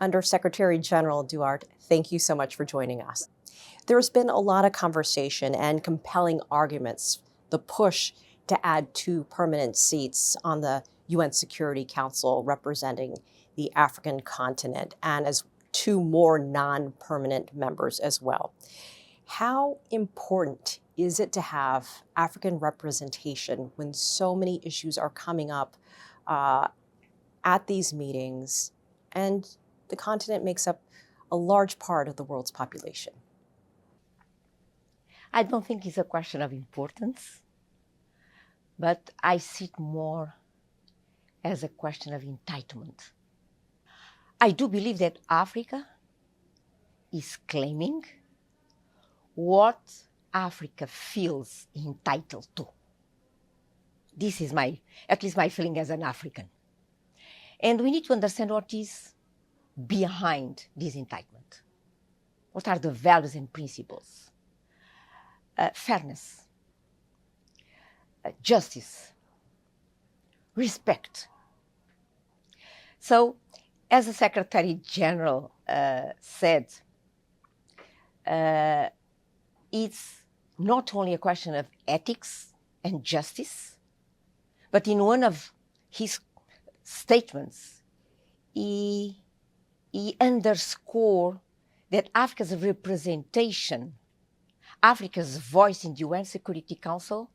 Undersecretary General Duarte, thank you so much for joining us. There's been a lot of conversation and compelling arguments, the push to add 2 permanent seats on the UN Security Council representing the African continent, and as 2 more non-permanent members as well. How important is it to have African representation when so many issues are coming up at these meetings, and the continent makes up a large part of the world's population? I don't think it's a question of importance, but I see it more as a question of entitlement. I do believe that Africa is claiming what Africa feels entitled to. This is at least my feeling as an African. And we need to understand what is behind this entitlement. What are the values and principles? Fairness, justice, respect. So, as the Secretary General said, it's not only a question of ethics and justice, but in one of his statements, he underscored that Africa's representation, Africa's voice in the UN Security Council,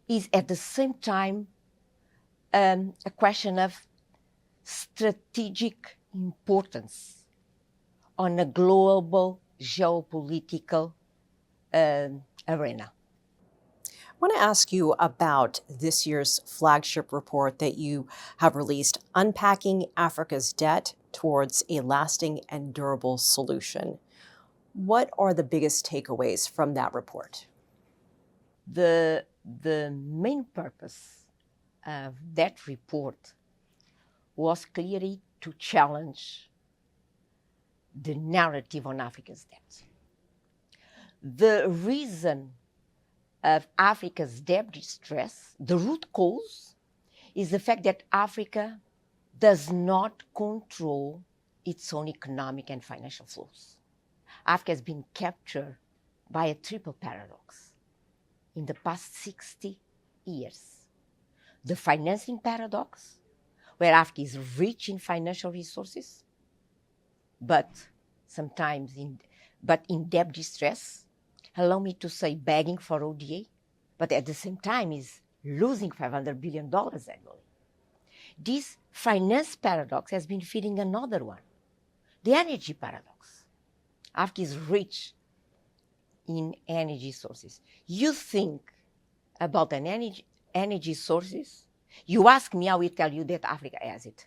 is at the same time a question of strategic importance on a global geopolitical arena. I want to ask you about this year's flagship report that you have released, Unpacking Africa's Debt Towards a Lasting and Durable Solution. What are the biggest takeaways from that report? The main purpose of that report was clearly to challenge the narrative on Africa's debt. The reason of Africa's debt distress, the root cause, is the fact that Africa does not control its own economic and financial flows. Africa has been captured by a triple paradox in the past 60 years. The financing paradox, where Africa is rich in financial resources, but sometimes in debt distress, allow me to say begging for ODA, but at the same time is losing $500 billion annually. This finance paradox has been feeding another one, the energy paradox. Africa is rich in energy sources. You think about an energy sources, you ask me, I will tell you that Africa has it.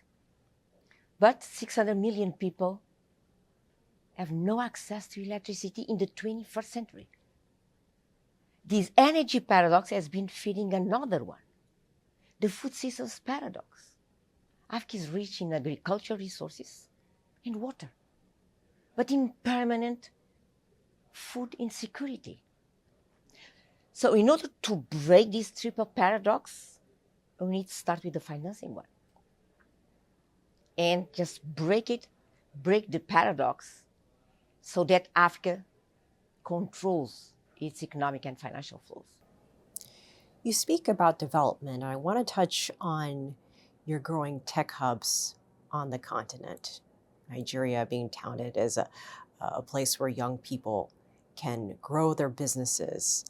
But 600 million people have no access to electricity in the 21st century. This energy paradox has been feeding another one, the food systems paradox. Africa is rich in agricultural resources and water, but in permanent food insecurity. So in order to break this triple paradox, we need to start with the financing one. And just break the paradox so that Africa controls its economic and financial flows. You speak about development. I want to touch on your growing tech hubs on the continent. Nigeria being touted as a place where young people can grow their businesses.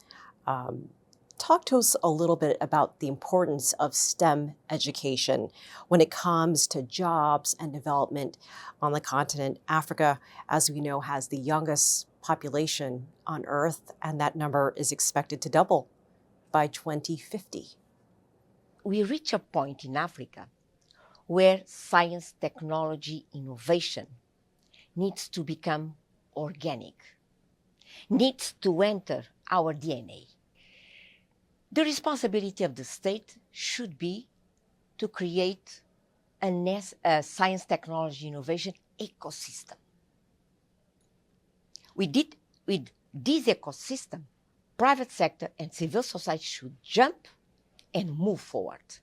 Talk to us a little bit about the importance of STEM education when it comes to jobs and development on the continent. Africa, as we know, has the youngest population on Earth, and that number is expected to double by 2050. We reach a point in Africa where science, technology, innovation needs to become organic, needs to enter our DNA. The responsibility of the state should be to create a science, technology, innovation ecosystem. With this ecosystem, private sector and civil society should jump and move forward.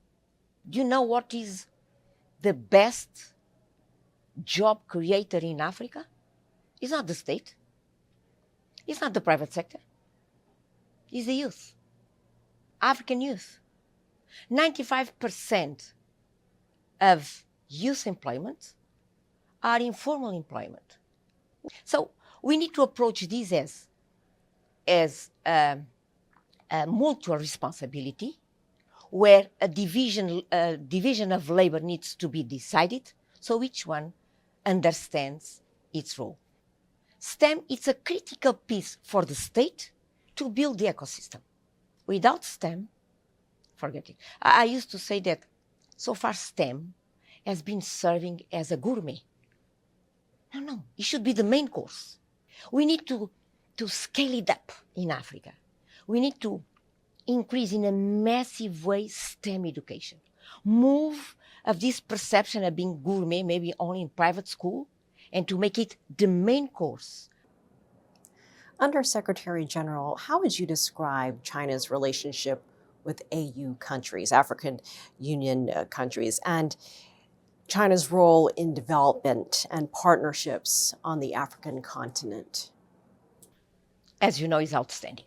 Do you know what is the best job creator in Africa is not the state, it's not the private sector, it's the youth, African youth. 95% of youth employment are informal employment. So we need to approach this as a mutual responsibility, where a division of labor needs to be decided, so each one understands its role. STEM is a critical piece for the state to build the ecosystem. Without STEM, forget it. I used to say that so far STEM has been serving as a gourmet. No, it should be the main course. We need to scale it up in Africa. We need to increase in a massive way STEM education. Move of this perception of being gourmet, maybe only in private school, and to make it the main course. Undersecretary General, how would you describe China's relationship with AU countries, African Union countries, and China's role in development and partnerships on the African continent? As you know, is outstanding.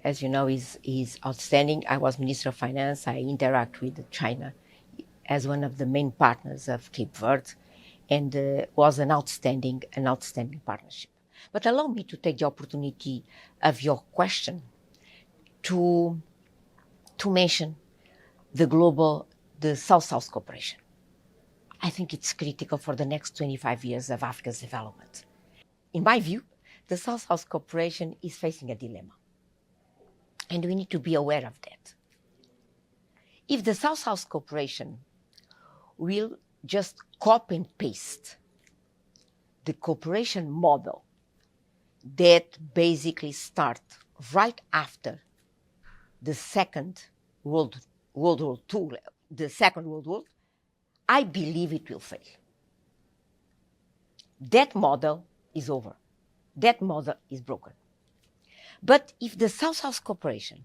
As you know, is outstanding. I was Minister of Finance. I interact with China as one of the main partners of Cape Verde, and was an outstanding partnership. But allow me to take the opportunity of your question to mention the South-South cooperation. I think it's critical for the next 25 years of Africa's development. In my view, the South-South cooperation is facing a dilemma, and we need to be aware of that. If the South-South cooperation will just copy and paste the cooperation model that basically started right after the Second World War II, the Second World War, I believe it will fail. That model is over. That model is broken. But if the South-South cooperation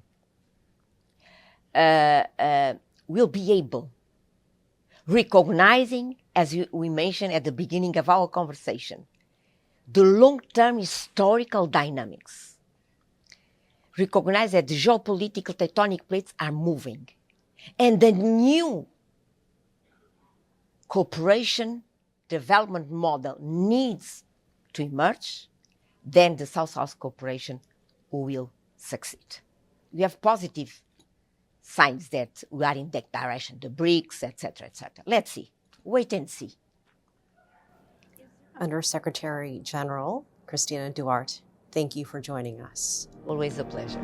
will be able, recognizing, as we mentioned at the beginning of our conversation, the long-term historical dynamics, recognize that the geopolitical tectonic plates are moving, and the new cooperation development model needs to emerge, then the South-South cooperation will succeed. We have positive signs that we are in that direction, the BRICS, etc., etc. Let's see. Wait and see. Undersecretary General Cristina Duarte, thank you for joining us. Always a pleasure.